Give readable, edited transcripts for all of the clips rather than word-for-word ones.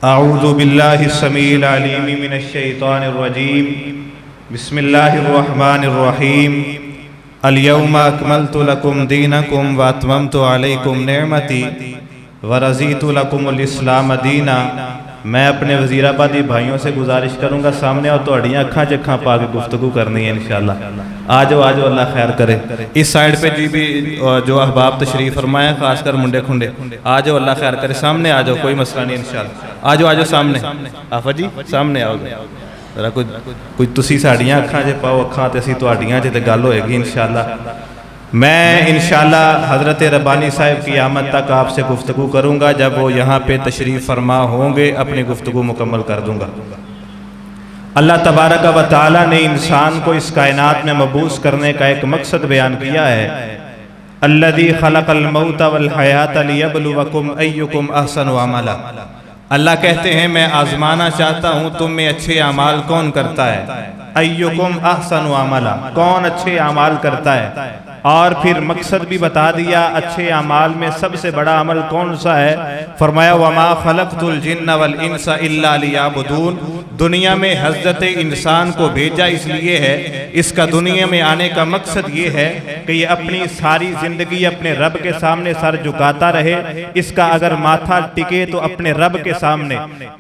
अऊज़ु बिल्लाहि स्समीइल अलीम मिनश शैतानिर रजीम। बिस्मिल्लाहिर्रहमानिर्रहीम। अल यौमा अकमलतु लकुम दीनकुम व अतममतु अलैकुम नेमती व रज़ीतु लकुमुल इस्लाम दीना। मैं अपने वज़ीराबादी भाइयों से गुजारिश करूँगा सामने और तुहाड़ियां अखां च अखां पा के गुफ्तगू करनी है इंशाअल्लाह। आ जाओ अल्लाह खैर करे। इस साइड पे जी भी जो अहबाब तशरीफ़ फरमाया, खासकर मुंडे खुंडे, आ जाओ अल्लाह खैर करे। सामने आ जाओ, कोई मसला नहीं इंशाअल्लाह। आ जाओ सामने। आफा जी सामने आओगे जरा, कोई तुसी साड़ियां अखां च पाओ, अखां ते असीं तुहाड़ियां च ते गल होएगी इंशाअल्लाह। मैं इंशाअल्लाह हज़रत रब्बानी साहिब की आमद तक आपसे गुफ्तगू करूँगा। जब वो यहाँ पे तशरीफ़ फरमा होंगे अपनी गुफ्तगू मुकम्मल कर दूँगा। अल्लाह तबारक व तआला ने इंसान को इस कायनात में मबूस करने का एक मकसद बयान किया है। अल्लज़ी खलक़ल मौत वल हयात लियब्लुवकुम अय्युकुम अहसनु अमला। अल्लाह कहते हैं मैं आजमाना चाहता हूँ तुम में अच्छे अमाल कौन करता है। अय्युकुम अहसनु अमला, कौन अच्छे अमाल करता है। और फिर मकसद भी बता दिया, अच्छे अमाल में सबसे बड़ा अमल कौन सा है। फरमाया वमा खलक़तुल जिन्न वल इंसा इल्ला लियाबुदून। दुनिया में हज़रत इंसान को भेजा इसलिए है, इसका दुनिया में आने का मकसद ये है कि ये अपनी सारी ज़िंदगी अपने रब के सामने सर झुकाता रहे। इसका अगर माथा टिके तो अपने रब के सामने।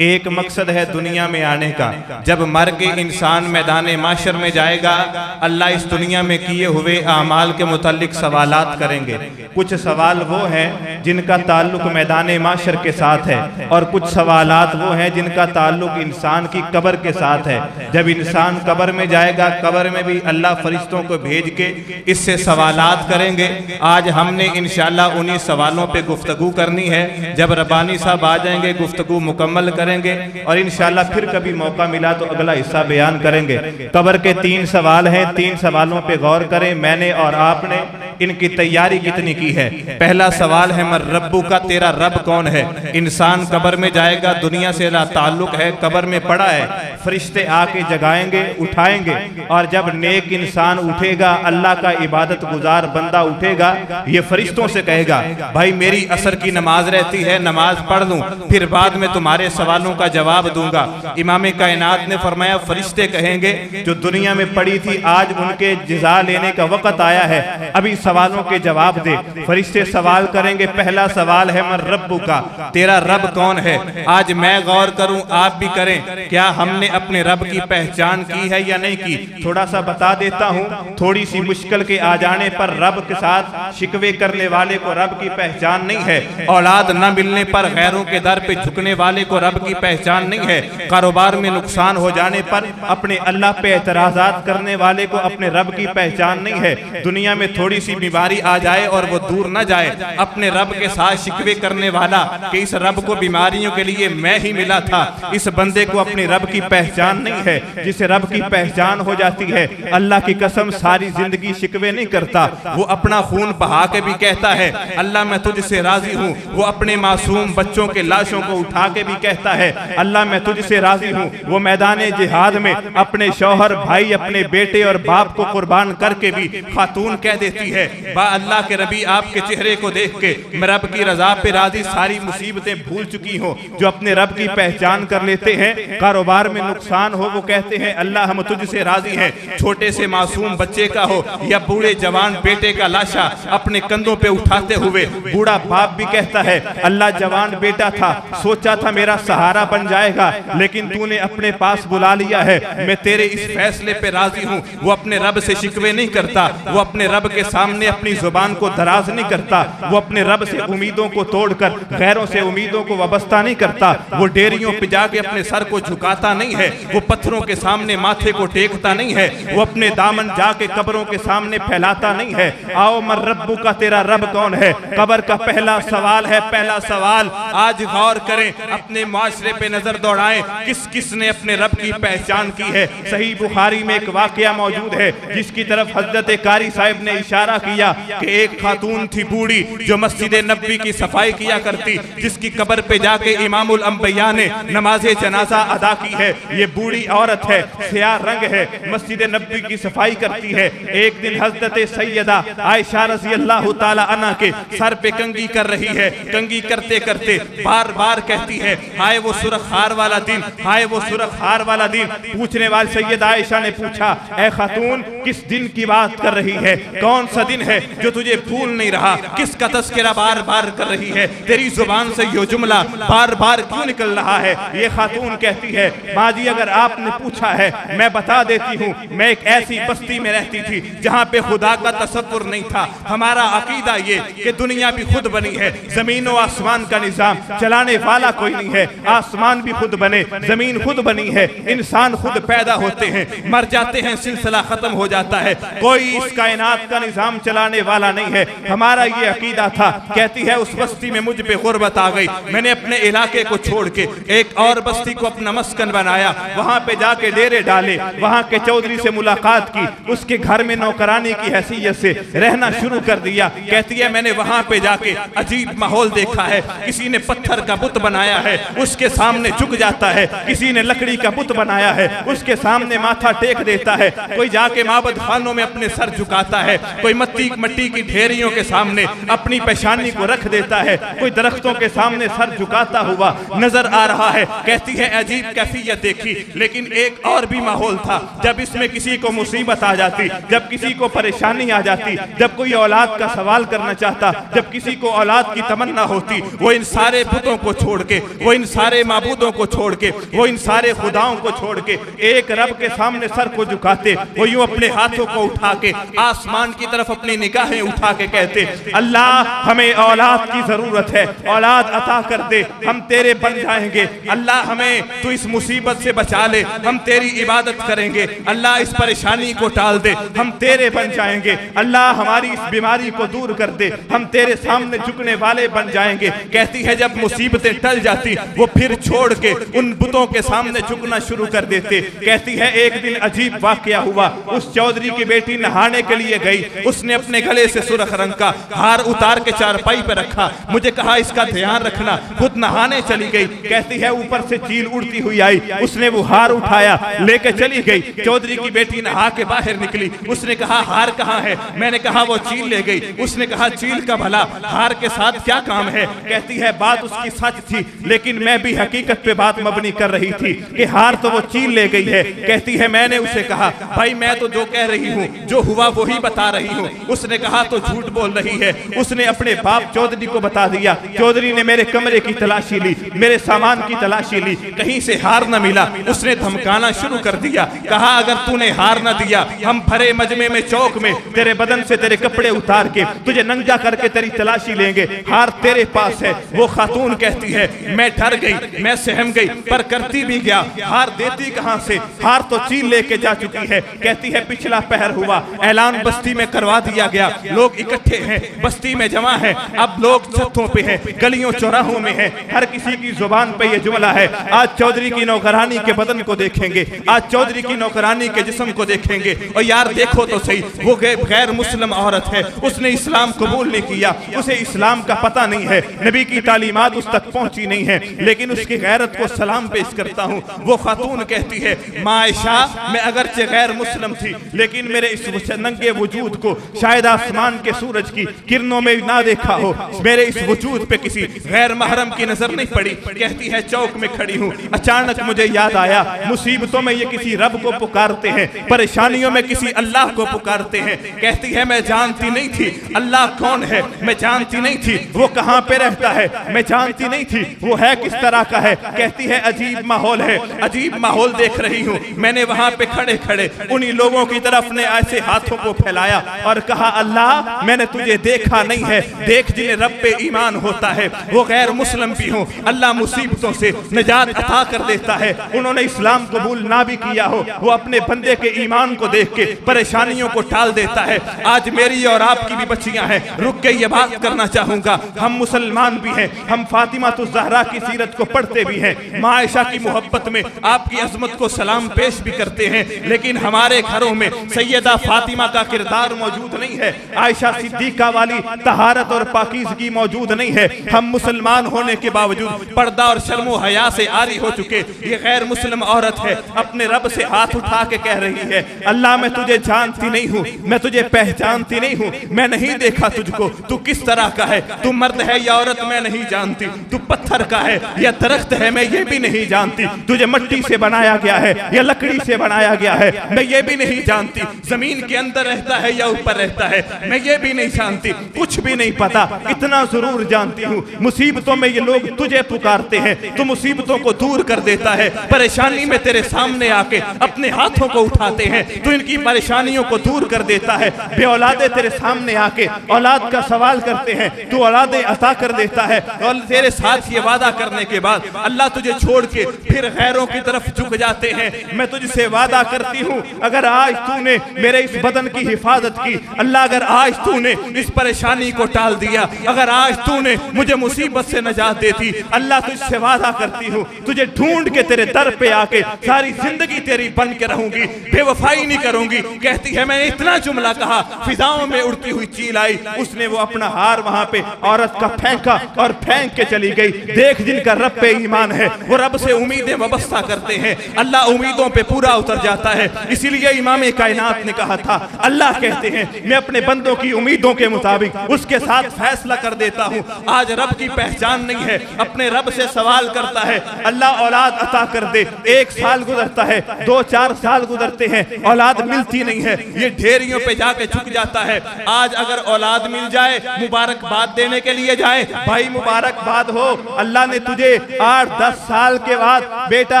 एक मकसद है दुनिया में आने का। जब मर के इंसान मैदान माशर में जाएगा, अल्लाह इस दुनिया में किए हुए आमाल के मुतालिक सवालात करेंगे। कुछ सवाल वो हैं जिनका ताल्लुक मैदान माशर के साथ है, और कुछ सवालात वो हैं जिनका ताल्लुक इंसान की कब्र के साथ है। जब इंसान कब्र में जाएगा, कब्र में भी अल्लाह फरिश्तों को भेज के इससे सवालात करेंगे। आज हमने इंशाअल्लाह उन्हीं सवालों पे गुफ्तगू करनी है। जब रब्बानी साहब आ जाएंगे गुफ्तगू मुकम्मल करेंगे, और इंशाअल्लाह फिर कभी मौका मिला तो अगला हिस्सा बयान करेंगे। कब्र के 3 सवाल हैं, 3 सवालों पे गौर करें। मैंने और आपने इनकी तैयारी कितनी की है। पहला सवाल है मर रब्बू का, तेरा रब कौन है। इंसान कब्र में जाएगा, दुनिया से ताल्लुक है, कब्र में पड़ा है। फरिश्ते आके जगाएंगे, उठाएंगे, और जब नेक इंसान उठेगा, अल्लाह का इबादत गुजार बंदा उठेगा, ये फरिश्तों से कहेगा भाई मेरी असर की नमाज रहती है, नमाज पढ़ लूं, फिर बाद में तुम्हारे सवालों का जवाब दूंगा। इमाम कायनात ने फरमाया फरिश्ते कहेंगे जो दुनिया में पड़ी थी आज उनके जिजा लेने का वक्त आया है, अभी सवालों के जवाब दे। फरिश्ते सवाल करेंगे। पहला सवाल है मर रब्बू का, तेरा रब कौन है। आज मैं गौर करूं, आप भी करें, क्या हमने अपने रब की पहचान की है या नहीं की। थोड़ा सा बता देता हूं, थोड़ी सी मुश्किल के आ जाने पर रब के साथ शिकवे करने वाले को रब की पहचान नहीं है। औलाद न मिलने पर गैरों के दर पे झुकने वाले को रब की पहचान नहीं है। कारोबार में नुकसान हो जाने पर अपने अल्लाह पे एतराज़ात करने वाले को अपने रब की पहचान नहीं है। दुनिया में थोड़ी सी बीमारी आ जाए और वो दूर न जाए, अपने रब के साथ शिकवे करने वाला कि इस रब को बीमारियों के लिए मैं ही मिला था, इस बंदे को अपने रब की पहचान नहीं है। जिसे रब की पहचान हो जाती है, अल्लाह की कसम सारी जिंदगी शिकवे नहीं करता। वो अपना खून बहा के भी कहता है अल्लाह मैं तुझसे राजी हूँ। वो अपने मासूम बच्चों के लाशों को उठा के भी कहता है अल्लाह मैं तुझसे राजी हूँ। वो मैदान जिहाद में अपने शौहर, भाई, अपने बेटे और बाप को कुर्बान करके भी खातून कह देती है बा अल्लाह के नबी आपके चेहरे को देख के मैं रब की रजा पे राजी, सारी मुसीबतें भूल चुकी हूँ। जो अपने रब की पहचान कर लेते हैं, कारोबार में नुकसान हो वो कहते हैं अल्लाह हम तुझसे राजी हैं। छोटे से मासूम बच्चे का हो या बूढ़े जवान बेटे का लाशा अपने कंधों पे उठाते हुए बूढ़ा बाप भी कहता है अल्लाह जवान बेटा था, सोचा था मेरा सहारा बन जाएगा, लेकिन तूने अपने पास बुला लिया है, मैं तेरे इस फैसले पे राजी हूँ। वो अपने रब से शिकवे नहीं करता, वो अपने रब के सामने अपनी जुबान को दराज नहीं करता, वो अपने रब से उम्मीदों को तोड़कर गैरों से उम्मीदों को वाबस्ता नहीं करता। वो डेरियों पे जाके अपने सर को झुकाता नहीं है, वो पत्थरों के सामने माथे को टेकता नहीं है, वो अपने दामन जाके कब्रों के सामने फैलाता नहीं है। आओ मर रब्बू का, तेरा रब कौन है। कब्र का पहला सवाल है। पहला सवाल आज गौर करें, अपने माशरे पे नजर दौड़ाएं, किस किस ने अपने रब की पहचान की है। सही बुखारी में एक वाकया मौजूद है जिसकी तरफ हजरत कारी साहिब ने इशारा किया कि एक खातून थी बूढ़ी जो मस्जिद नबी की सफाई किया करती, जिसकी कब्र पे जाके इमामुल अंबिया ने नमाज जनाजा अदा की है। ये बूढ़ी औरत है, सियाह रंग है, मस्जिद नबी की सफाई करती है। एक दिन हजरत सैयदा आयशा रज़ी अल्लाह ताला अन्हा के सर पे कंघी कर रही है। कंघी करते करते बार बार कहती है, हाय वो सुरखार वाला दिन, हाय वो सुरखार वाला दिन। पूछने वाली सैयदा आयशा ने पूछा, ए खातून किस दिन की बात कर रही है? कौन सा दिन है जो तुझे भूल नहीं रहा? किसका तज़किरा बार बार कर रही है? तेरी जुबान से यो जुमला बार बार क्यों निकल रहा है? ये खातून कहती है, माँ जी अगर आपने पूछा है मैं बता देती हूँ, मैं एक ऐसी बस्ती में रहती थी जहाँ पे खुदा का तसव्वुर नहीं था। हमारा अकीदा ये कि दुनिया भी खुद बनी है, जमीन और आसमान का निजाम चलाने वाला कोई नहीं है। आसमान भी खुद बने, जमीन खुद बनी है, इंसान खुद पैदा होते हैं, मर जाते हैं, सिलसिला खत्म हो जाता है, कोई इस कायनात का निजाम चलाने वाला नहीं है। हमारा ये अकीदा था। कहती है उस बस्ती में मुझ पे गुर्बत आ गई, मैंने अपने इलाके को छोड़ के एक और बस्ती को अपना मस्कन बनाया, वहां पे जाके डेरे डाले, वहां के चौधरी से मुलाकात की, उसके घर में नौकरानी की हैसियत से रहना शुरू कर दिया। कहती है मैंने वहां पे जाके अजीब माहौल देखा है, किसी ने पत्थर का बुत बनाया है, उसके सामने झुक जाता है, किसी ने लकड़ी का बुत बनाया है, उसके सामने माथा टेक देता है, कोई जाके माबद खानों में अपने सर झुकाता है, कोई मट्टी की ढेरियों के सामने अपनी पेशानी को रख देता है, कोई दरख्तों के सामने सर झुकाता हुआ नजर आ रहा है। कहती है अजीब कैफियत देखी, लेकिन एक और भी माहौल था। जब इसमें किसी को मुसीबत आ जाती, जब किसी को परेशानी आ जाती, जब कोई औलाद का सवाल करना चाहता, जब किसी को औलाद की तमन्ना होती, वो इन सारे बुतों को छोड़ के, वो इन सारे माबूदों को छोड़ के, वो इन सारे खुदाओं को छोड़ के एक रब के सामने सर को झुकाते। वो यूं अपने हाथों को उठा के आसमान की तरफ अपनी निगाहें उठा के कहते, अल्लाह हमें औलाद की जरूरत है, औलाद अता कर दे, हम तेरे बन जाएंगे। अल्लाह हमें तू इस मुसीबत से बचा ले, हम तेरी इबादत करेंगे। अल्लाह इस परेशानी को टाल दे, हम तेरे बन जाएंगे। अल्लाह हमारी इस बीमारी को दूर कर दे, हम तेरे सामने झुकने वाले बन जाएंगे। कहती है जब मुसीबतें टल जाती, वो फिर छोड़ के उन बुतों के सामने झुकना शुरू कर देते। कहती है एक दिन अजीब वाकया हुआ, उस चौधरी की बेटी नहाने के लिए गई, उसने अपने गले से सुर्ख रंग का हार उतार के चारपाई पे रखा, मुझे कहा इसका ध्यान रखना, खुद नहाने चली गई। कहती है ऊपर से चील उड़ती हुई आई, उसने वो हार उठाया लेके चली गई। चौधरी की बेटी नहा के बाहर निकली, उसने कहा हार कहाँ है? मैंने कहा वो चील ले गई। उसने कहा चील का भला हार के साथ क्या काम है? कहती है बात उसकी सच थी, लेकिन मैं भी हकीकत पे बात मबनी कर रही थी कि हार तो वो चील ले गई है। कहती है मैंने उसे कहा भाई मैं तो जो कह रही हूँ, जो हुआ वही बता रही हूँ। उसने कहा तो झूठ बोल रही है। उसने अपने बाप चौधरी को बता दिया। चौधरी ने मेरे कमरे की तलाशी ली, मेरे सामान की तलाशी ली, कहीं से हार न मिला। उसने धमकाना शुरू कर दिया, कहा अगर तूने हार न दिया, हम भरे मजमे में चौक में तेरे बदन से तेरे कपड़े उतार के तुझे नंगा करके तेरी तलाशी लेंगे, हार तेरे पास है। वो खातून कहती है मैं डर गई, मैं सहम गई, पर करती भी गया, हार देती कहां से? हार तो चील लेके जा चुकी है। कहती है पिछला पहर हुआ, ऐलान बस्ती में करवा दिया गया, लोग इकट्ठे हैं, बस्ती में जमा है, अब लोग छतों पे हैं, गलियों चौराहों में है, हर किसी की जुबान पे ये जुमला है, आज चौधरी की नौकरानी के बदन को देखेंगे, आज चौधरी की नौकरानी के जिस्म को देखेंगे, और यार देखो तो सही, वो गैर मुस्लिम औरत है, उसने इस्लाम कबूल नहीं किया, उसे इस्लाम का पता नहीं है, नबी की तालीमात उस तक पहुंची नहीं है, लेकिन उसकी गैरत को सलाम पेश करता हूँ। वो खातून कहती है माँ आयशा, मैं अगरचे गैर मुस्लिम थी, लेकिन मेरे इस नंगे वजूद को शायद आसमान के सूरज की किरणों में ना देखा हो, मेरे इस वजूद पे किसी गैर महरम की नजर नहीं पड़ी। कहती है चौक में खड़ी हूँ, अचानक मुझे याद आया, मुसीबतों में ये किसी रब को पुकारते हैं, परेशानियों में किसी अल्लाह को पुकारते हैं। कहती है मैं जानती नहीं थी अल्लाह कौन है, मैं जानती नहीं थी वो कहाँ पे रहता है, मैं जानती नहीं थी वो है किस तरह का है। कहती है अजीब माहौल है, अजीब माहौल देख रही हूँ। मैंने वहां पे खड़े खड़े उन्हीं लोगों की तरफ ने ऐसे हाथों को फैलाया और कहा अल्लाह मैंने तुझे देखा नहीं है, देख जिन्हें रब पे ईमान होता है वो गैर मुस्लिम भी हो, अल्लाह मुसीबतों से निजात अता कर देता है। उन्होंने इस्लाम कबूल ना भी किया हो, वो अपने बंदे के ईमान को देख के परेशानियों को टाल देता है। आज मेरी और आपकी भी बच्चियां हैं, रुक के ये बात करना चाहूंगा, हम मुसलमान भी हैं, हम फातिमा तो ज़हरा की सीरत को पढ़ते भी हैं, माँ आयशा की मोहब्बत में आपकी अजमत को सलाम पेश भी करते हैं, लेकिन हमारे घरों में सैयदा फातिमा का किरदार मौजूद मौजूद नहीं है, आयशा सिद्दीका वाली तहारत और पाकीज़गी मौजूद नहीं है। हम मुसलमान होने के बावजूद पर्दा और शर्मो हया से आरी हो चुके, ये गैर मुस्लिम औरत है, अपने रब से हाथ उठा के कह रही है, अल्लाह मैं तुझे जानती नहीं हूँ, मैं तुझे पहचानती नहीं हूँ, मैं नहीं देखा तुझको, तू किस तरह का है, तू मर्द है या औरत मैं नहीं जानती, तू पत्थर का है या दरख्त है मैं ये भी नहीं जानती, तुझे मिट्टी से बनाया गया है या लकड़ी से बनाया गया है मैं ये भी नहीं जानती, जमीन के अंदर रहता है या ऊपर रहता है मैं ये भी नहीं जानती, कुछ भी नहीं पता, इतना जरूर जानती हूँ मुसीबतों में ये लोग तुझे पुकारते हैं, तू मुसीबतों को दूर कर देता है, परेशानी में तेरे सामने आके अपने हाथों को उठाते हैं, तू इनकी परेशानियों को दूर कर देता है, बे औलादे तेरे सामने आके औलाद का सवाल करते हैं, तू औलादे अता कर देता है, और तेरे साथ ये वादा करने के बाद अल्लाह तुझे छोड़ के फिर गैरों की तरफ झुक जाते हैं। मैं तुझसे वादा करती हूँ अगर आज तूने मेरे इस बदन की हिफाजत की, अल्लाह अगर आज तूने इस परेशानी को टाल दिया, अगर आज तूने मुझे मुसीबत से नजात देती, अल्लाह तुझसे वादा करती हूँ तुझे ढूंढ के तेरे दर पे आके सारी जिंदगी तेरी बन के रहूंगी, बेवफाई नहीं करूंगी। कहती है मैंने इतना जुमला कहा, फिजाओं में उड़ती हुई चील आई, उसने वो अपना हार वहां पे औरत का फेंका और फेंक के चली गई। देख जिनका रब पे ईमान है वो रब से उम्मीदें वाबस्ता करते हैं, अल्लाह उम्मीदों पे पूरा उतर जाता है। इसीलिए इमाम कायनात ने कहा था, अल्लाह कहते हैं मैं अपने बंदों की उम्मीदों के मुताबिक उसके साथ फैसला कर देता हूँ। आज रब की पहचान नहीं है, अपने रब से सवाल करता है अल्लाह औलाद अता कर दे, 1 साल गुजरता है, 2-4 साल गुजरते हैं, औलाद मिलती नहीं है, ये ढेरियों पे जाके झुक जाता है। आज अगर औलाद मिल जाए मुबारकबाद देने के लिए जाए, भाई मुबारकबाद हो, अल्लाह ने तुझे 8-10 साल के बाद बेटा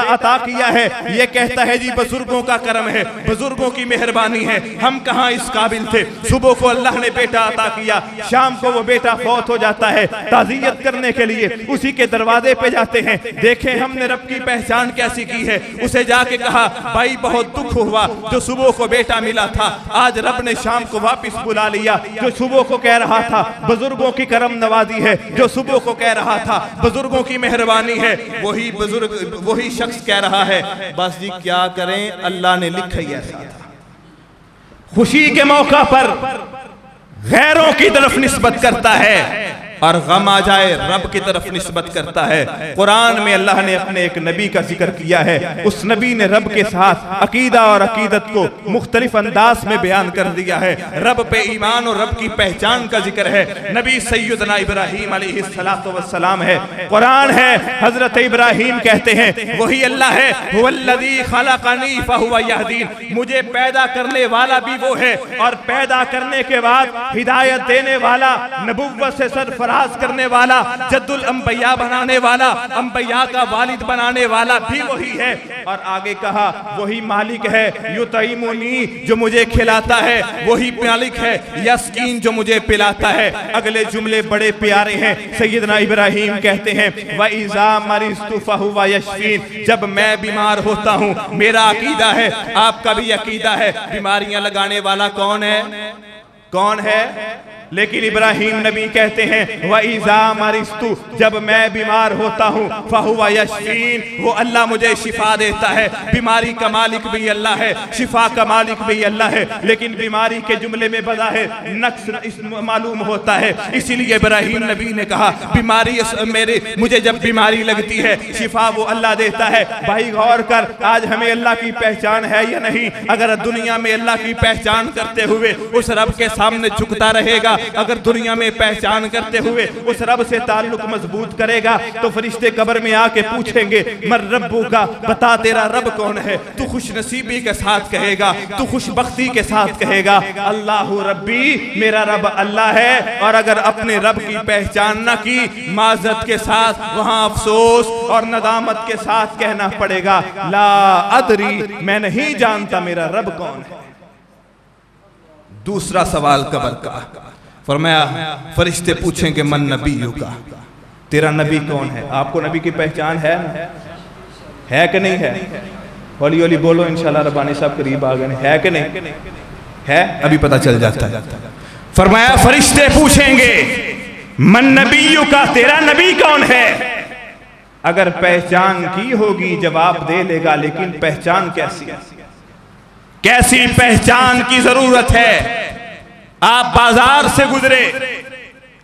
अता किया है, ये कहता है जी बुजुर्गों का करम है, बुजुर्गों की मेहरबानी है, हम कहाँ इस काबिल थे। सुबह को अल्लाह ने बेटा अता किया, शाम को वो बेटा फौत हो जाता है, ताज़ियत करने के लिए उसी के दरवाजे पे जाते हैं। देखें हमने रब की पहचान कैसी की है, उसे जाके कहा भाई बहुत दुख हुआ जो सुबह को बेटा मिला था, आज रब ने शाम को वापस बुला लिया। जो सुबह को कह रहा था बुजुर्गों की करम नवाजी है, जो सुबह को कह रहा था बुजुर्गों की मेहरबानी है, वही बुजुर्ग वही शख्स कह रहा है बस जी क्या करें, अल्लाह ने लिखा ही ऐसा था। खुशी के मौका पर गैरों की तरफ निस्बत करता है और गम आ जाए रब की तरफ निस्बत करता है। कुरान में अल्लाह ने अपने एक नबी का जिक्र किया है, उस नबी ने रब के साथ अकीदा और अकीदत को मुख्तलिफ अंदाज में बयान कर दिया है। रब पे ईमान और रब की पहचान का जिक्र है। नबी सैयदना इब्राहीम अलैहिस्सलातु वस्सलाम है, कुरान है, हजरत इब्राहीम कहते हैं वही अल्लाह है, हुवल्लज़ी खलक़नी फहुव यहदीन, मुझे पैदा करने वाला भी वो है और पैदा करने के बाद हिदायत देने वाला, नबुव्वत से सरफराज करने वाला, जद्दुल अंबिया बनाने वाला, अंबिया का वालिद बनाने वाला भी वही है। और आगे कहा वही मालिक है, युतईमुनी जो मुझे खिलाता है, वही मालिक है, यस्कीन जो मुझे पिलाता है। अगले जुमले बड़े प्यारे हैं। सैयदना इब्राहीम कहते हैं व इज़ा मरिस्तु फहुव यशफीन, जब मैं बीमार होता हूँ, मेरा अकीदा है, आपका भी अकीदा है, बीमारियां लगाने वाला कौन है? कौन है? लेकिन इब्राहीम नबी कहते हैं व इज़ा मरिस्तु, जब मैं बीमार होता हूँ, फहुव यशफीन, वो अल्लाह मुझे शिफा देता है। बीमारी का मालिक भी अल्लाह है, शिफा का मालिक भी अल्लाह है, लेकिन बीमारी के जुमले में बज़ाहिर नक्स मालूम होता है। इसीलिए इब्राहीम नबी ने कहा बीमारी मुझे जब बीमारी लगती है शिफा वो अल्लाह देता है। भाई गौर कर, आज हमें अल्लाह की पहचान है या नहीं? अगर दुनिया में अल्लाह की पहचान करते हुए उस रब के सामने झुकता रहेगा, अगर दुनिया में पहचान करते हुए उस रब से ताल्लुक मजबूत करेगा, तो फरिश्ते कब्र में आके पूछेंगे मर रब्बू का, बता तेरा रब कौन है? तू खुश नसीबी के साथ कहेगा, तू खुशबख्ती के साथ कहेगा अल्लाहु रब्बी, मेरा रब अल्लाह है। और अगर अपने रब की पहचान न की, माजरत के साथ वहां अफसोस और नदामत के साथ कहना पड़ेगा ला अदरी, मैं नहीं जानता मेरा रब कौन है। दूसरा सवाल कब्र का, फरमाया फरिश्ते पूछेंगे मन नबीयु का, तेरा नबी कौन है? आपको नबी की पहचान है कि नहीं है? हौली हौली बोलो, इंशाल्लाह रब्बानी साहब करीब आ गए, है कि नहीं है? अभी पता चल जाता है। फरमाया फरिश्ते पूछेंगे मन नबीयु का, तेरा नबी कौन है? अगर पहचान की होगी जवाब दे लेगा, लेकिन पहचान कैसी है? कैसी पहचान की जरूरत है? आप बाजार से गुजरे,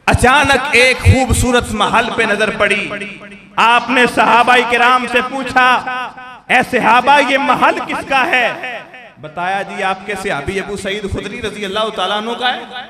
अचानक एक खूबसूरत महल पे नजर पड़ी। आपने सहाबाई किराम से पूछा, ऐ सहाबा ये महल किसका है? बताया जी आपके सहाबी अबू सईद खुदरी रजी अल्लाह तआला अन्हु का है।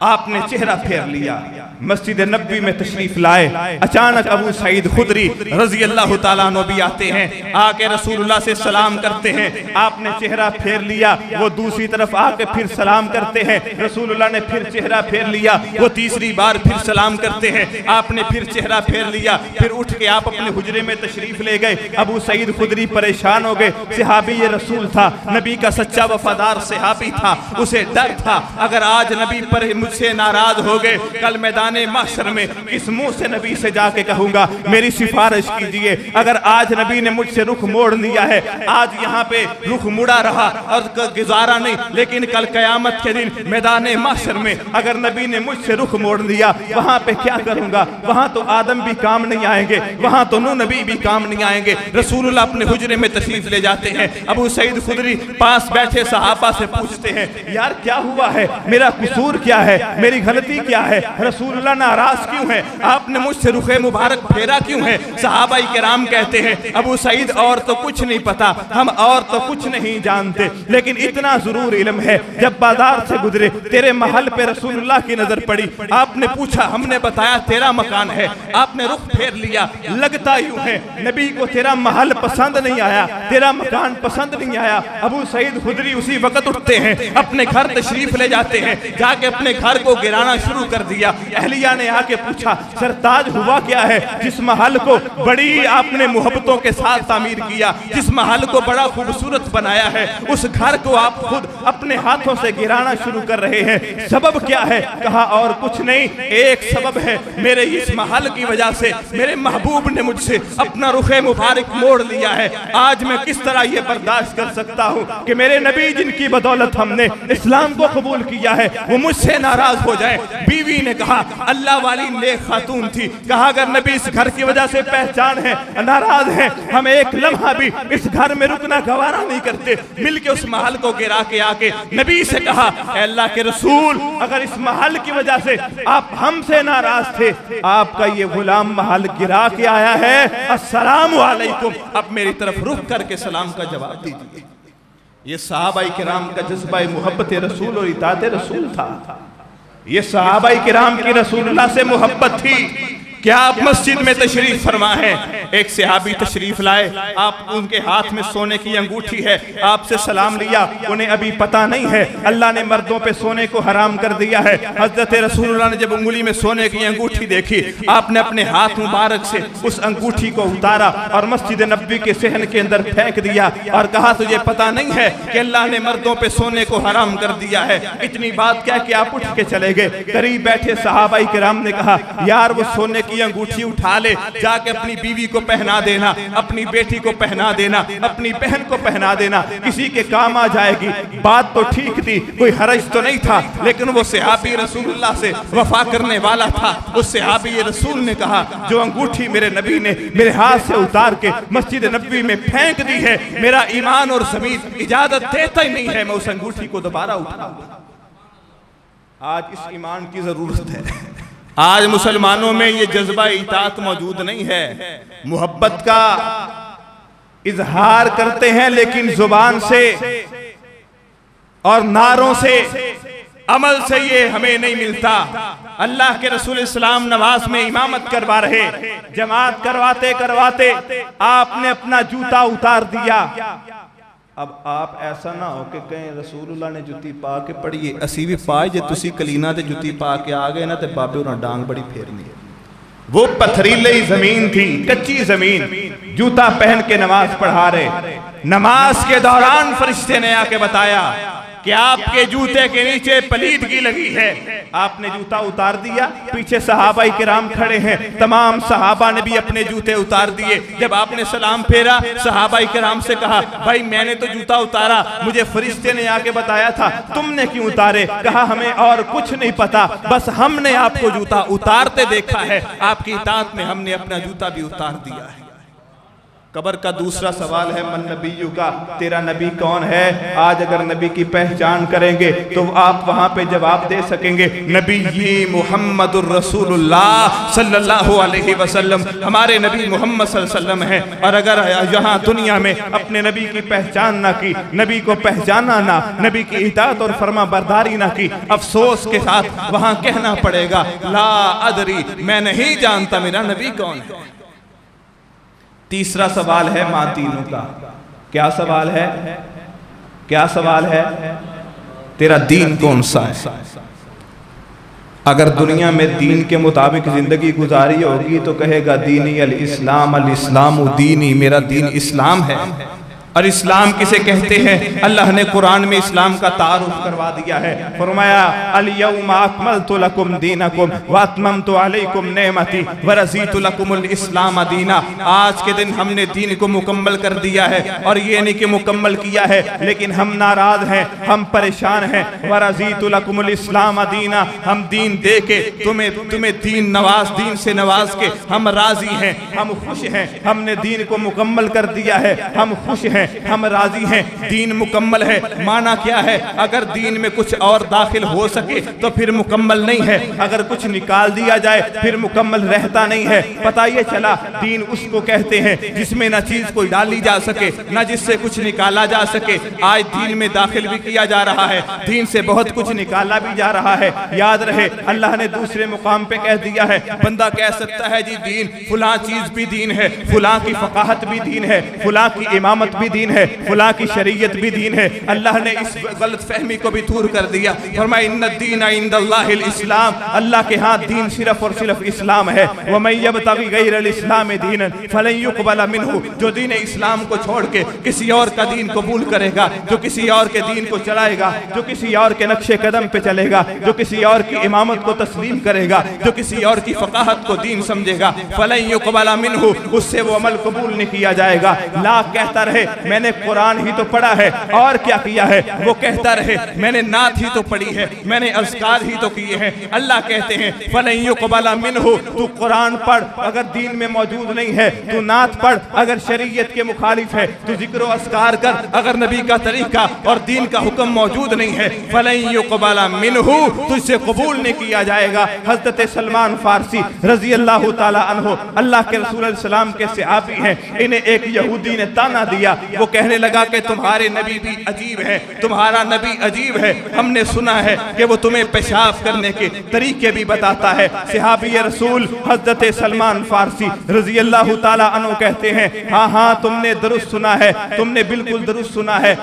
आपने चेहरा फेर लिया, मस्जिद नबी में तशरीफ लाए। अचानक अबू सईद खुदरी रजी अल्लाह तआला अन्हु भी आते हैं, आके रसूलुल्लाह से सलाम करते हैं। आपने चेहरा फेर लिया, वो दूसरी तरफ आके फिर सलाम करते हैं। रसूलुल्लाह ने फिर चेहरा फेर लिया, वो तीसरी बार फिर सलाम करते हैं। आपने फिर चेहरा फेर लिया, फिर उठ के आप अपने हुजरे में तशरीफ ले गए। अबू सईद खुदरी परेशान हो गए। सहाबी ये रसूल था, नबी का सच्चा वफादार सहाबी था, उसे डर था अगर आज नबी पर से नाराज हो गए, कल मैदाने महशर में इस मुंह से नबी से जाके कहूंगा मेरी सिफारिश कीजिए। अगर आज नबी ने मुझसे रुख मोड़ लिया है, आज यहाँ पे रुख मुड़ा रहा और गुजारा नहीं, लेकिन कल कयामत के दिन मैदाने महशर में अगर नबी ने मुझसे रुख मोड़ लिया, वहां पे क्या करूंगा? वहां तो आदम भी काम नहीं आएंगे, वहां तो नूह नबी भी काम नहीं आएंगे। रसूलुल्लाह अपने हुजरे में तशरीफ ले जाते हैं। अबू सईद खुदरी पास बैठे सहाबा से पूछते हैं, यार क्या हुआ है? मेरा कसूर क्या है? मेरी गलती क्या है? रसूलुल्लाह नाराज क्यों है? आपने मुझसे रुखे मुबारक फेरा क्यों है? सहाबाई किराम कहते हैं, अबू सईद और तो कुछ नहीं पता, हम और तो कुछ नहीं जानते, लेकिन इतना जरूर इल्म है, जब बाजार से गुजरे तेरे महल पे रसूलुल्लाह की नजर पड़ी। आपने पूछा, हमने बताया तेरा मकान है, आपने रुख फेर लिया। लगता यूं है नबी को तेरा महल पसंद नहीं आया, तेरा मकान पसंद नहीं आया। अबू सईद खुदरी उसी वक्त उठते हैं, अपने घर तशरीफ ले जाते हैं, जाके अपने घर को गिराना शुरू कर दिया। अहलिया ने आके पूछा, सरताज हुआ क्या है? जिस महल को बड़ी आपने मोहब्बतों के साथ तामीर किया, जिस महल को बड़ा खूबसूरत बनाया है, उस घर को आप खुद अपने हाथों से गिराना शुरू कर रहे हैं, सबब क्या है? कहा और कुछ नहीं, एक सबब है, मेरे इस महल की वजह से मेरे महबूब ने मुझसे अपना रुखे मुबारक मोड़ लिया है। आज मैं किस तरह ये बर्दाश्त कर सकता हूँ कि मेरे नबी जिनकी बदौलत हमने इस्लाम को कबूल किया है, वो मुझसे नाराज हो जाए। बीवी ने कहा, अल्लाह वाली नेक खातून थी, कहा अगर नबी इस घर की वजह से पहचान है, नाराज है, हम एक लम्हा भी इस घर में रुकना गवारा नहीं करते। मिलके उस महल को गिरा के आके नबी से कहा, अल्लाह के रसूल अगर इस महल की वजह से आप हमसे नाराज थे, आपका ये गुलाम महल गिरा के आया है, अस्सलाम वालेकुम, अब मेरी तरफ रुख करके सलाम का जवाब दीजिए। ये सहाबाई किराम का जज्बा मोहब्बत रसूल और इताअत रसूल था। ये सहाबाई किराम की रसूलुल्लाह से मोहब्बत थी। क्या आप मस्जिद में तशरीफ फरमा है? एक सहाबी तशरीफ लाए, आप उनके हाथ में सोने की अंगूठी है, आपसे सलाम लिया। उन्हें अभी पता नहीं है अल्लाह ने मर्दों पे सोने को हराम कर दिया है। हजरत रसूलुल्लाह ने जब उंगली में सोने की अंगूठी देखी, आपने अपने हाथ मुबारक से उस अंगूठी को उतारा और मस्जिद नबी के सहन के अंदर फेंक दिया और कहा, तुझे पता नहीं है कि अल्लाह ने मर्दों पे सोने को हराम कर दिया है? इतनी बात क्या कि आप उठ के चले गए। करीब बैठे सहाबाई किराम ने कहा, यार वो सोने की अंगूठी उठा ले, जाके अपनी बीवी को पहना देना, अपनी बेटी को पहना देना, अपनी बहन को पहना देना, किसी के काम आ जाएगी। बात तो ठीक थी, कोई हरज तो नहीं था, लेकिन वो सहाबी रसूलुल्लाह से वफा करने वाला था। उस सहाबी रसूल ने कहा, जो अंगूठी मेरे नबी ने मेरे हाथ से उतार के मस्जिद नबी में फेंक दी है, मेरा ईमान और ज़मीन इजाजत देता ही नहीं है मैं उस अंगूठी को दोबारा उठाऊंगा। आज इस ईमान की जरूरत है। आज मुसलमानों में ये जज्बा इताअत मौजूद नहीं है। मोहब्बत का इजहार करते हैं, लेकिन जुबान से और नारों से, अमल से ये हमें नहीं मिलता। अल्लाह के रसूल इस्लाम नमाज में इमामत करवा रहे, जमात करवाते करवाते आपने अपना जूता उतार दिया। अब आप ऐसा ना हो कि कहीं रसूलुल्लाह ने जुती पा के पढ़ी, असी भी पाए जे तुसी कलीना ते जुती पा के आ गए ना, ते बाबे उन्हें डांग बड़ी फेरनी है। वो पथरीली जमीन थी, कच्ची जमीन, जूता पहन के नमाज पढ़ा रहे। नमाज के दौरान फरिश्ते ने आके बताया कि आपके जूते के नीचे पलीदगी लगी है। आपने जूता उतार दिया, पीछे सहाबाई किराम खड़े हैं, तमाम सहाबा ने भी अपने जूते उतार दिए। जब आपने सलाम फेरा, सहाबाई किराम से कहा, भाई मैंने तो जूता उतारा, मुझे फरिश्ते ने आके बताया था, तुमने क्यों उतारे? कहा हमें और कुछ नहीं पता, बस हमने आपको जूता उतारते देखा है, आपकी इताअत में हमने अपना जूता भी उतार दिया है। कब्र का दूसरा सवाल है मन नबीयू का, तेरा नबी कौन है। आज अगर नबी की पहचान करेंगे तो आप वहां पे जवाब दे सकेंगे, नबी मुहम्मदुर रसूलुल्लाह सल्लल्लाहु अलैहि वसल्लम, हमारे नबी मोहम्मद सल्लल्लाहु अलैहि वसल्लम है। और अगर यहाँ दुनिया में अपने नबी की पहचान ना की, नबी को पहचाना ना, नबी की इताअत और फरमा बरदारी ना की, अफसोस के साथ वहां कहना पड़ेगा ला अदरी, मैं नहीं जानता मेरा नबी कौन है। तीसरा सवाल है मां तीनों का। क्या सवाल है? क्या सवाल है? तेरा दीन कौन सा है? अगर दुनिया में दीन के मुताबिक जिंदगी गुजारी होगी तो कहेगा दीनी अल इस्लाम, अल इस्लाम दीनी, मेरा दीन इस्लाम है। और इस्लाम किसे कहते हैं? अल्लाह ने कुरान में इस्लाम का तारुफ करवा दिया है। फरमाया अल यौमा अकमलतु लकुम दीनकुम व अतममतु अलैकुम नेमती व रज़ीतु लकुमुल इस्लाम दीना। आज के दिन हमने दीन को मुकम्मल कर दिया है, और ये नहीं कि मुकम्मल किया है लेकिन हम नाराज हैं, हम परेशान हैं। व रज़ीतु लकुमुल इस्लाम दीना, हम दीन दे के तुम्हें दीन से नवाज के हम राजी हैं, हम खुश हैं। हमने दीन को मुकम्मल कर दिया है, हम खुश हैं, हम राजी हैं। दीन मुकम्मल है माना क्या है? अगर दीन में कुछ और दाखिल हो सके तो फिर मुकम्मल नहीं है, अगर कुछ निकाल दिया जाए फिर मुकम्मल रहता नहीं है। पता ये चला दीन उसको कहते हैं जिसमें ना चीज कोई डाली जा सके, ना जिससे कुछ निकाला जा सके। आज दीन में दाखिल भी किया जा रहा है, दीन से बहुत कुछ निकाला भी जा रहा है। याद रहे अल्लाह ने दूसरे मुकाम पे कह दिया है, बंदा कह सकता है जी दीन फुला चीज भी दीन है, फुला की फकाहत भी दीन है, फुला की इमामत भी दीन है, फुला की शरीयत भी दीन है। अल्लाह ने इस गलत फहमी को भी दूर कर दिया। फरमाया इन्ना दीन इंदल्लाहिल इस्लाम, अल्लाह के हाथ दीन सिर्फ और सिर्फ इस्लाम है। व मैं यब्तगी गैरल इस्लाम दीनन फलन युक़बल मिन्हु, जो दीन इस्लाम को छोड़ के किसी और का दीन कबूल करेगा, जो किसी और के दीन को चलाएगा, जो किसी और के नक्शे कदम पे चलेगा, जो किसी और की इमामत को तस्लीम करेगा, जो किसी और की फकाहत को दीन समझेगा, फलन युक़बल मिन्हु, उससे वो अमल कबूल नहीं किया जाएगा। लाख कहता रहे मैंने कुरान ही तो पढ़ा है और क्या किया है, वो कहता रहे मैंने नात ही तो पढ़ी है, मैंने अज़कार ही तो किए हैं। अल्लाह कहते हैं फलन युक़बल मिन्हु, तू कुरान पढ़ अगर दीन में मौजूद नहीं है, तू नात पढ़ अगर शरीयत के मुखालिफ है, तू जिक्र अज़कार कर अगर नबी का तरीका और दीन का हुक्म मौजूद नहीं है, फलन युक़बल मिन्हु, तुझसे कबूल नहीं किया जाएगा। हज़रत सलमान फारसी रज़ी अल्लाह ताला अन्हु, अल्लाह के रसूल सलाम के सहाबी हैं, इन्हें एक यहूदी ने ताना दिया। वो कहने लगा कि तुम्हारे नबी भी अजीब है, तुम्हारा नबी अजीब है, हमने सुना है कि वो तुम्हें पेशाब करने के तरीके भी बताता है। सहाबी रसूल हज़रत सलमान फारसी रज़ी अल्लाह ताला अन्हु कहते हैं हाँ हाँ तुमने दुरुस्त सुना है, तुमने बिल्कुल दुरुस्त सुना है।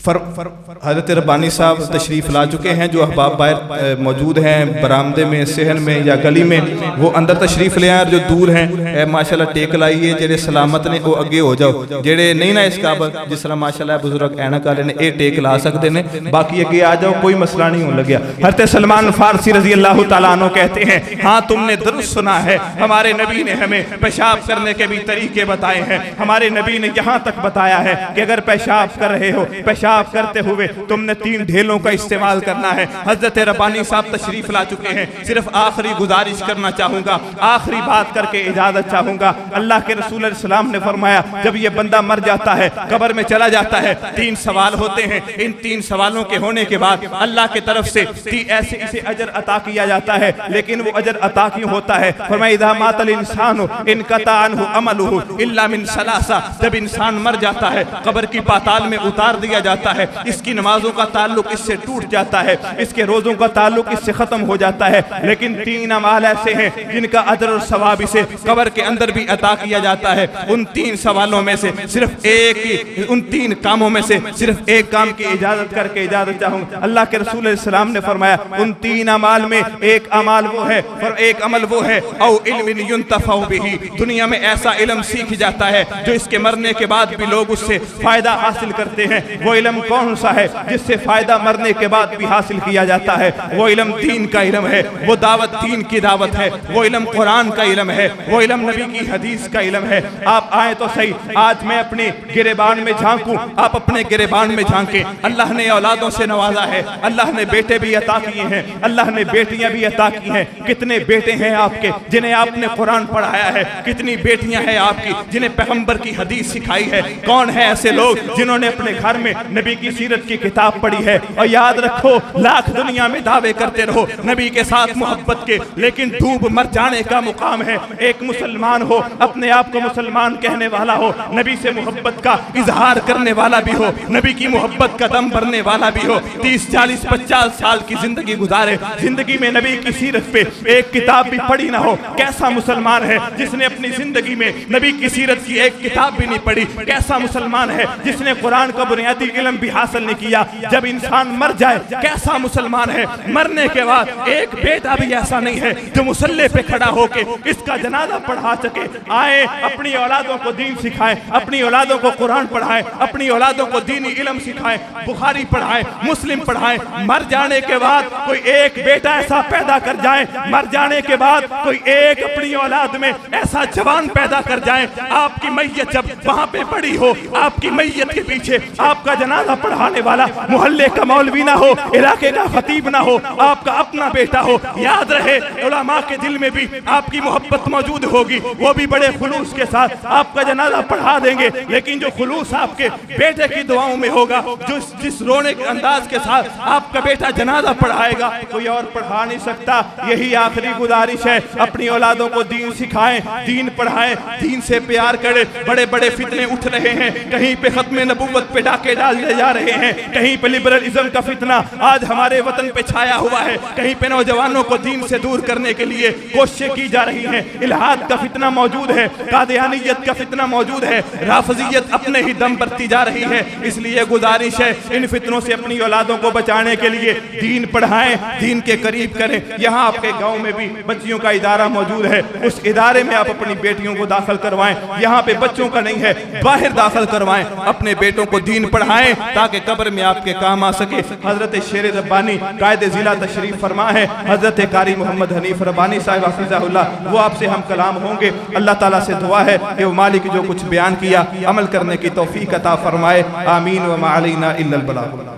हज़रत रब्बानी साहब तशरीफ़ ला चुके हैं, जो अहबाब बाहर मौजूद हैं बरामदे में, सहन में या गली में, वो अंदर तशरीफ़ ले आए। और जो दूर हैं माशाल्लाह टेक लाइए, जेड़े सलामत ने वो अगे हो जाओ, जेड़े नहीं ना इस काबल जिस तरह माशाल्लाह बुजुर्ग ऐनक वाले ने ये टेक ला सकते हैं, बाकी अगे आ जाओ, कोई मसला नहीं होने लगे। हज़रत सलमान फारसी रज़ी अल्लाह तआला अन्हु कहते हैं हाँ तुमने दुरुस्त सुना है, हमारे नबी ने हमें पेशाब करने के भी तरीके बताए हैं। हमारे नबी ने यहाँ तक बताया है कि अगर पेशाब कर रहे हो, पेशाब करते हुए तुमने 3 ढेलों का इस्तेमाल करना है। हज़रत रब्बानी साहब तशरीफ ला चुके हैं, सिर्फ आखिरी गुजारिश करना चाहूंगा, आखिरी बात करके इजाजत चाहूंगा। अल्लाह के रसूल सलाम ने फरमाया जब ये बंदा मर जाता है, कब्र में चला जाता है, 3 सवाल होते हैं। इन 3 सवालों के होने के बाद अल्लाह की तरफ से ऐसे इसे अजर अता किया जाता है। लेकिन वो अजर अता क्यों होता है? फरमाया इज़ा मातल इंसानु इनक़ता अन्हु अमलुहु इल्ला मिन सलासा, जब इंसान मर जाता है कब्र की पाताल में उतार दिया जाता है, इसकी नमाजों का ताल्लुक इससे टूट जाता है, इसके रोजों का ताल्लुक इससे खत्म हो जाता है। लेकिन 3 अमाल ऐसे हैं जिनका अजर और सवाब इसे कब्र के अंदर भी अता किया जाता है। उन 3 सवालों में से सिर्फ एक, उन 3 कामों में से सिर्फ एक काम की इजाजत करके इजाजत चाहूंगा। अल्लाह के रसूल सलाम ने फरमाया उन 3 अमाल में एक अमाल वो है और एक अमल वो है औ इल्मिन युंतफ़उ बिही, दुनिया में ऐसा इल्म सीख जाता है जो इसके मरने के बाद भी लोग उससे फायदा हासिल करते हैं। वो इल्म कौन सा है जिससे फायदा मरने के बाद भी हासिल किया जाता है? वो इल्म दीन का इल्म है, वो दावत दीन की दावत है, वो इल्म कुरान का इल्म है, वो इल्म नबी की हदीस का इल्म है। आप आए तो सही, आज मैं अपने गिरेबान में झांकूं, आप अपने गिरेबान में झांके। अल्लाह ने औलादों से नवाजा है, अल्लाह ने बेटे भी अता किए हैं, अल्लाह ने बेटियां भी अता की हैं। कितने बेटे हैं आपके जिन्हें आपने कुरान पढ़ाया है? कितनी बेटियां हैं आपकी जिन्हें पैगंबर की हदीस सिखाई है? कौन है ऐसे लोग जिन्होंने अपने घर में नबी की सीरत की किताब पढ़ी है? और याद रखो, लाख दुनिया में दावे करते रहो नबी के साथ मोहब्बत के, लेकिन डूब मर जाने का मुकाम है। एक मुसलमान हो, अपने आप को मुसलमान कहने वाला हो, नबी से मोहब्बत का इजहार करने वाला भी हो, नबी की मोहब्बत का दम भरने वाला भी हो, 30, 40, 50 साल की जिंदगी गुजारे, जिंदगी में नबी की सीरत पे एक किताब भी पढ़ी ना हो, कैसा मुसलमान है जिसने अपनी जिंदगी में नबी की सीरत की एक किताब भी नहीं पढ़ी? कैसा मुसलमान है जिसने कुरान का बुनियादी इल्म भी हासिल नहीं किया? जब इंसान मर जाए, कैसा मुसलमान है मरने के बाद एक बेटा भी ऐसा नहीं है जो मुसल्ले पे खड़ा होके इसका जनाजा पढ़ा सके? आए, अपनी औलादों को दीन सिखाएं, अपनी औलादों को कुरान पढ़ाएं, अपनी औलादों को दीनी इल्म सिखाएं, बुखारी पढ़ाएं, मुस्लिम पढ़ाएं। मर जाने के बाद कोई एक बेटा ऐसा पैदा कर जाए, मर जाने के बाद कोई एक अपनी औलाद में ऐसा जवान पैदा कर जाए, आपकी मैयत जब वहां पे पड़ी हो, आपकी मैयत के पीछे आपका जनाजा पढ़ाने वाला मोहल्ले का मौलवी ना हो, इलाके का खतीब ना हो, आपका अपना बेटा हो, याद रहे उलमा के दिल में भी आपकी मोहब्बत मौजूद होगी, वो भी बड़े खुलूस के साथ आपका जनाजा पढ़ा देंगे। लेकिन जो खुलूस आपके बेटे की दुआओं में होगा, जो जिस रोने के अंदाज के साथ आपका बेटा जनाजा पढ़ाएगा, कोई और पढ़ा नहीं सकता। यही आखिरी गुजारिश है, अपनी औलादों को दीन सिखाएं, दीन पढ़ाएं, दीन से प्यार करें। बड़े बड़े फितने उठ रहे हैं, कहीं पे खत्म नबूवत पे डाके डाले जा रहे हैं, कहीं पे लिबरलिज्म का फितना आज हमारे वतन पे छाया हुआ है, कहीं पे नौजवानों को दीन से दूर करने के लिए कोशिशें की जा रही हैं, इल्हाद का फितना मौजूद है, कादियानियत का फितना मौजूद है, राफजियत अपने ही दम बढ़ती जा रही है। इसलिए गुजारिश है, इन फितनों से अपनी औलादों को बचाने के लिए दीन पढ़ाएं, दीन के करीब करें। यहाँ आपके गांव में भी बच्चियों का इदारा मौजूद है, उस इदारे में आप अपनी बेटियों को दाखिल करवाएं। यहाँ पे बच्चों का नहीं है, बाहर दाखिल करवाएं, अपने बेटों को दीन पढ़ाएं ताकि कब्र में आपके काम आ सके। हजरत शेर रब्बानी कायदे जिला तशरीफ फरमा है, हजरत कारी मोहम्मद हनीफ रब्बानी साहिब हाफिज़हुल्लाह, वो आपसे हम कलाम होंगे। अल्लाह ताला से दुआ है कि वो मालिक जो कुछ बयान किया अमल करने की तौफीक अता फरमाए। आमीन व मा अलैना इल्लल बलाग।